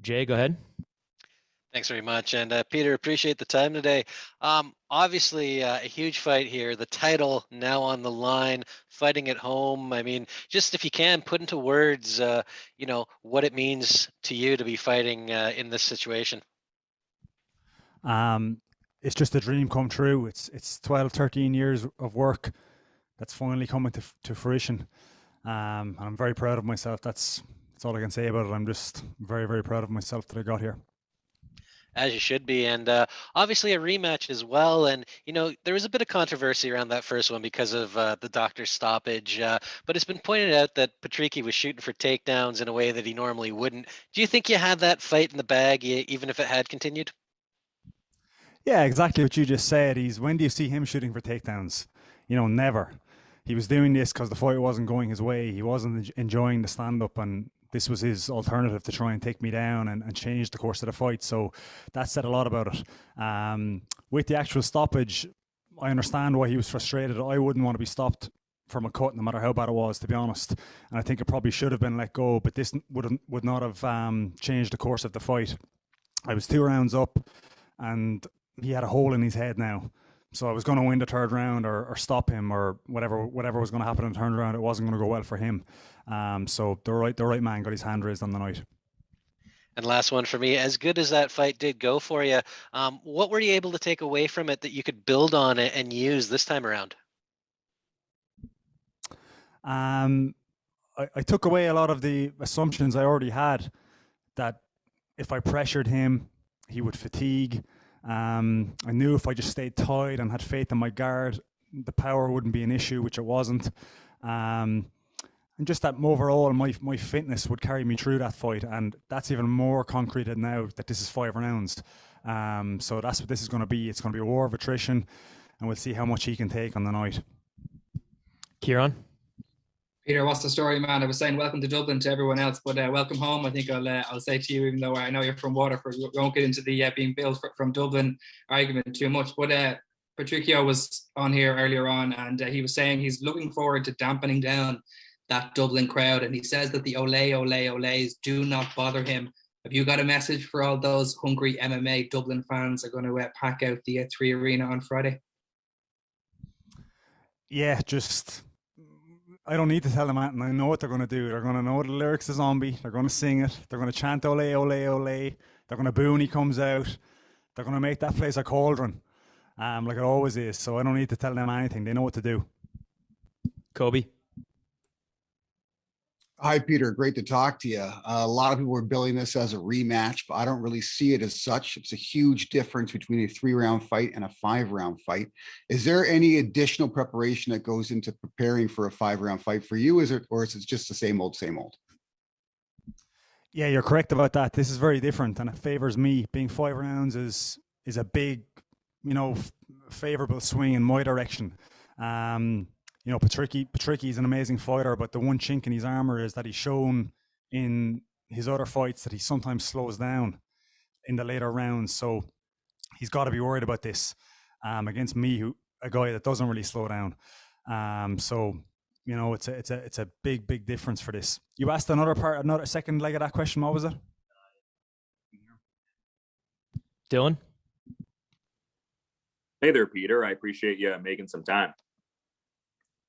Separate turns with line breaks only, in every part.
Jay, go ahead.
Thanks very much. And Peter, appreciate the time today. Obviously, a huge fight here. The title now on the line, fighting at home. I mean, just if you can put into words, what it means to you to be fighting in this situation.
Um, it's just a dream come true. It's 12, 13 years of work that's finally coming to fruition. And I'm very proud of myself. That's all I can say about it. I'm just very, very proud of myself that I got here.
As you should be. And obviously a rematch as well. And, there was a bit of controversy around that first one because of the doctor's stoppage. But it's been pointed out that Patricky was shooting for takedowns in a way that he normally wouldn't. Do you think you had that fight in the bag, even if it had continued?
Yeah, exactly what you just said. When do you see him shooting for takedowns? Never. He was doing this because the fight wasn't going his way. He wasn't enjoying the stand-up, and this was his alternative to try and take me down and change the course of the fight. So that said a lot about it. With the actual stoppage, I understand why he was frustrated. I wouldn't want to be stopped from a cut, no matter how bad it was, to be honest. And I think it probably should have been let go, but this would not have changed the course of the fight. I was 2 rounds up, and he had a hole in his head now. So I was going to win the third round or stop him or whatever was going to happen in the third round. It wasn't going to go well for him. So the right man got his hand raised on the night.
And last one for me, as good as that fight did go for you, what were you able to take away from it that you could build on it and use this time around?
I took away a lot of the assumptions I already had, that if I pressured him, he would fatigue. I knew if I just stayed tight and had faith in my guard, the power wouldn't be an issue, which it wasn't. And just that overall, my fitness would carry me through that fight. And that's even more concreted now that this is 5 rounds. So that's what this is going to be. It's going to be a war of attrition, and we'll see how much he can take on the night.
Kieran?
Peter, what's the story, man? I was saying welcome to Dublin to everyone else, but welcome home. I think I'll say to you, even though I know you're from Waterford, we won't get into the being built from Dublin argument too much. But Patricio was on here earlier on, and he was saying he's looking forward to dampening down that Dublin crowd, and he says that the ole, ole, oles do not bother him. Have you got a message for all those hungry MMA Dublin fans that are going to pack out the 3 Arena on Friday?
Yeah, I don't need to tell them anything. I know what they're going to do. They're going to know the lyrics of Zombie. They're going to sing it. They're going to chant ole, ole, ole. They're going to boo when he comes out. They're going to make that place a cauldron, like it always is. So I don't need to tell them anything. They know what to do.
Kobe?
Hi, Peter. Great to talk to you. A lot of people are billing this as a rematch, but I don't really see it as such. It's a huge difference between a 3-round fight and a 5-round fight. Is there any additional preparation that goes into preparing for a 5-round fight for you? Or is it just the same old, same old?
Yeah, you're correct about that. This is very different, and it favors me. Being 5 rounds is a big, favorable swing in my direction. Patricky is an amazing fighter, but the one chink in his armor is that he's shown in his other fights that he sometimes slows down in the later rounds. So he's got to be worried about this against me, a guy that doesn't really slow down. It's a big difference for this. You asked another second leg of that question. What was it?
Dylan?
Hey there, Peter. I appreciate you making some time.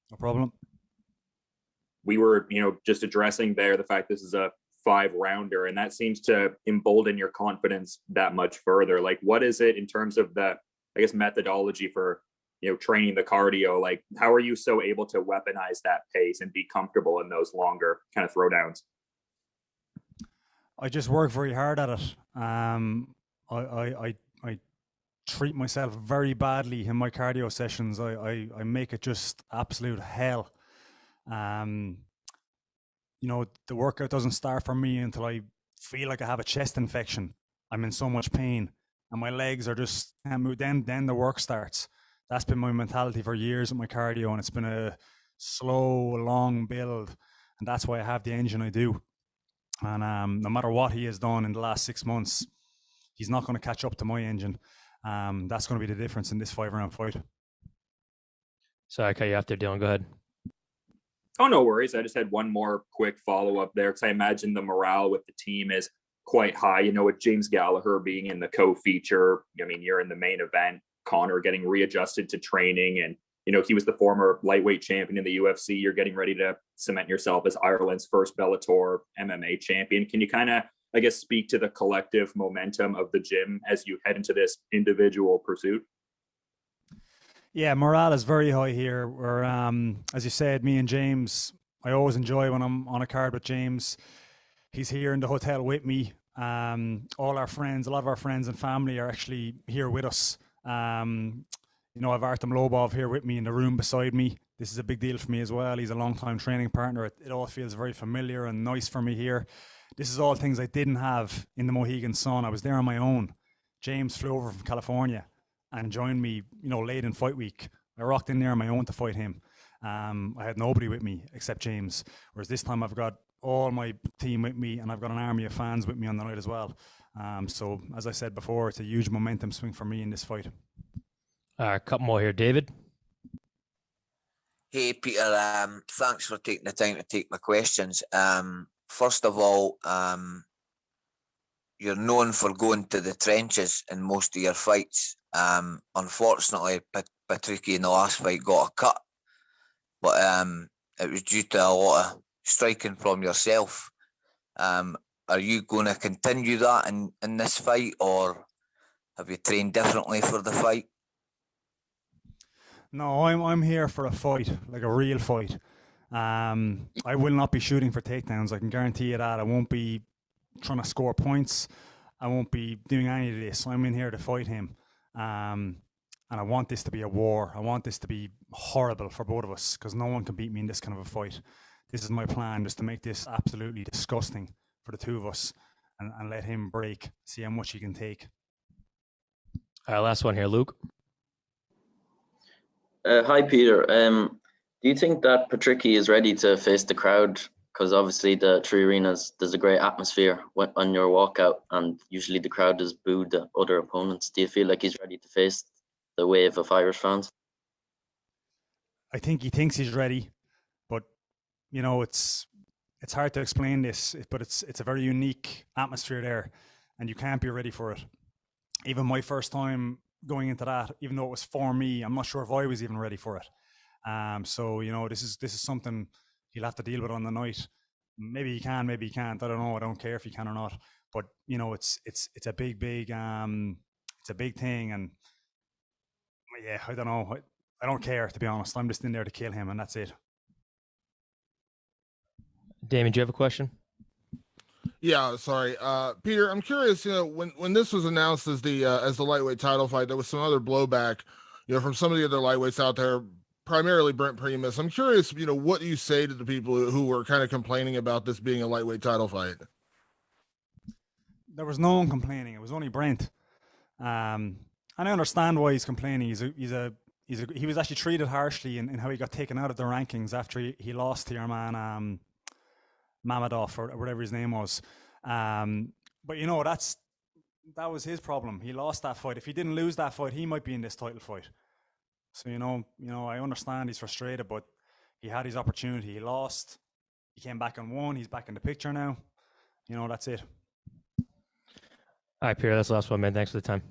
No problem.
We were, just addressing there the fact this is a 5-rounder, and that seems to embolden your confidence that much further. Like, what is it in terms of the, methodology for, training the cardio? Like, how are you so able to weaponize that pace and be comfortable in those longer kind of throwdowns?
I just work very hard at it. I treat myself very badly in my cardio sessions. I make it just absolute hell. The workout doesn't start for me until I feel like I have a chest infection. I'm in so much pain and my legs are just can't move. Then the work starts. That's been my mentality for years with my cardio, and it's been a slow, long build, and that's why I have the engine I do. And no matter what he has done in the last 6 months, he's not going to catch up to my engine. That's going to be the difference in this 5-round fight.
Sorry, I cut you off there, Dylan. Go ahead.
Oh, no worries. I just had one more quick follow-up there, because I imagine the morale with the team is quite high, with James Gallagher being in the co-feature. I mean, you're in the main event, Connor getting readjusted to training, and he was the former lightweight champion in the UFC. You're getting ready to cement yourself as Ireland's first Bellator MMA champion. Can you kind of, I guess, speak to the collective momentum of the gym as you head into this individual pursuit?
Yeah, morale is very high here. We're, as you said, me and James, I always enjoy when I'm on a card with James. He's here in the hotel with me. All our friends, a lot of our friends and family are actually here with us. I've Artem Lobov here with me in the room beside me. This is a big deal for me as well. He's a long-time training partner. It all feels very familiar and nice for me here. This is all things I didn't have in the Mohegan Sun. I was there on my own. James flew over from California and joined me, late in fight week. I rocked in there on my own to fight him. I had nobody with me except James. Whereas this time I've got all my team with me, and I've got an army of fans with me on the night as well. So as I said before, it's a huge momentum swing for me in this fight.
A couple more here, David.
Hey, Peter. Thanks for taking the time to take my questions. First of all, you're known for going to the trenches in most of your fights. Unfortunately, Patricky in the last fight got a cut, but it was due to a lot of striking from yourself. Are you going to continue that in this fight, or have you trained differently for the fight?
No, I'm here for a fight, like a real fight. I will not be shooting for takedowns. I can guarantee you that. I won't be trying to score points. I won't be doing any of this. I'm in here to fight him. And I want this to be a war. I want this to be horrible for both of us, because no one can beat me in this kind of a fight. This is my plan, just to make this absolutely disgusting for the two of us and let him break, see how much he can take.
Last one here, Luke.
Hi, Peter. Do you think that Patricky is ready to face the crowd? Because obviously the three arenas, there's a great atmosphere on your walkout, and usually the crowd has booed the other opponents. Do you feel like he's ready to face the wave of Irish fans?
I think he thinks he's ready, but it's hard to explain this, but it's a very unique atmosphere there, and you can't be ready for it. Even my first time going into that, even though it was for me, I'm not sure if I was even ready for it. So this is something he'll have to deal with on the night. Maybe he can, maybe he can't. I don't know. I don't care if he can or not. But it's a big it's a big thing, and yeah, I don't know. I don't care, to be honest. I'm just in there to kill him, and that's it.
Damien, do you have a question?
Yeah, sorry, Peter. I'm curious. When this was announced as the lightweight title fight, there was some other blowback, from some of the other lightweights out there, primarily Brent Primus. I'm curious, what do you say to the people who were kind of complaining about this being a lightweight title fight?
There was no one complaining. It was only Brent. And I understand why he's complaining. He was actually treated harshly in how he got taken out of the rankings after he lost to your man Mamadov or whatever his name was. But that was his problem. He lost that fight. If he didn't lose that fight, he might be in this title fight. So I understand he's frustrated, but he had his opportunity. He lost. He came back and won. He's back in the picture now. That's it.
All right, Pierre, that's the last one, man. Thanks for the time.